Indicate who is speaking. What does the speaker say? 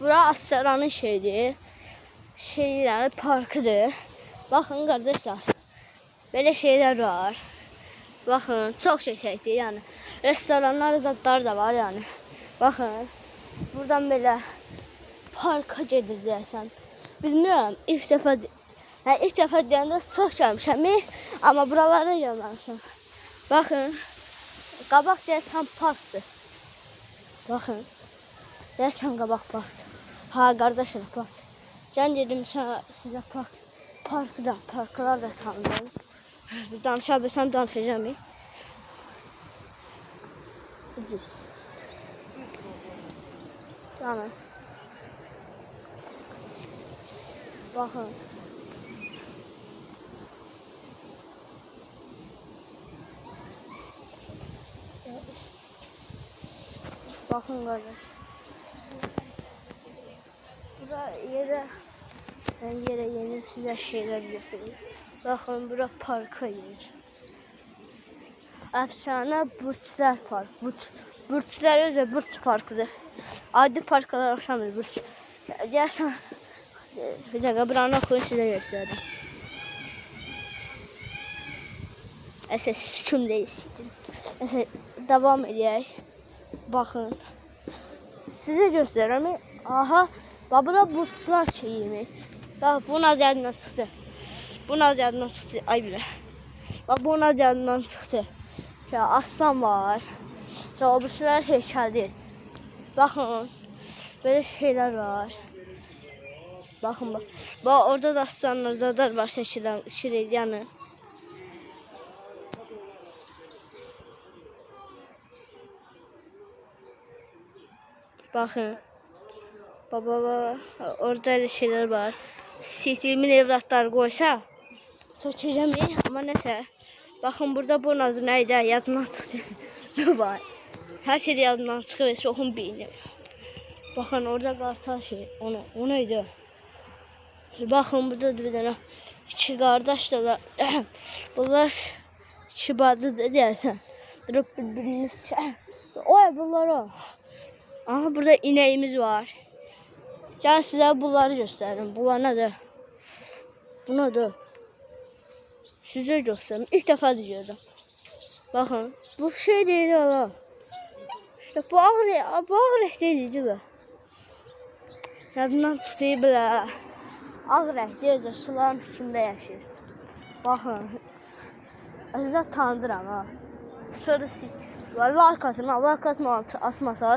Speaker 1: Bura Astaranın şeydir. Şeyler parkıdır. Bakın kardeşler. Böyle şeyler var. Bakın çok şey yani. Restoranlar, zatlar da var yani. Bakın. Buradan böyle parka gedir deyəsən. Bilmirəm, ilk dəfə deyəndə çox gəlmişəm, amma buralara gəlməmişəm. Baxın, qabaq deyəsən parkdır. Baxın, deyəsən qabaq parkdır. Ha, qardaşlar, parkdır. Gəlin dedim sizə parklar da tanıdım. Danışa bilsəm danışacağım. Tamam. Bakın. Bakın kardeş. Burada yere yeni size şeyler göstereyim. Bakın bura parka yer. Efsane Burçlar Park. Burçlar özü Burç Parkıdır. Adi parklar oxşamır Burç. Gəlsən bir dakika buranı oxuyun sizə göstərdim. Siz kim deyilsiniz? Devam edək. Bakın. Size göstereyim. Aha. Bak bura Burçlar şeyimiz. Bak bu nazarından çıktı. Bu nazarından çıktı. Ay bile. Bak bu nazarından çıktı. Şöyle aslan var. Sonra Burçlar heykel değil. Bakın. Böyle şeyler var. Bakın bak. Bak orada da aslanlar zadar var şekilde yani. Bakın. Baba orada öyle şeyler var. Sisimin evlatları koysa çökeceğim ama neyse. Bakın burada bu nazı neydi? Yadımdan çıktı. Var. Her şey yadımdan çıkıyor ve soğuk bilmiyorum. Bakın orada kartal şey. O neydi? Bakın burada bir tane iki kardeş de var. Bunlar iki bacıdır dersen. Durup birbiriniz oy bunlar o. Aha burada ineğimiz var. Gel size bunları göstereyim. Bunlar nedir? Bu nedir? Size göstereyim. İlk defa diyordum. Bakın. Bu şey değil hala. İşte bu ağır değil bu. Yadımdan çıktı bile. Ağır değil. Suların üstünde yaşıyor. Bakın. Size tanıdıram ha. Sonra like atın. Like atma asmasa.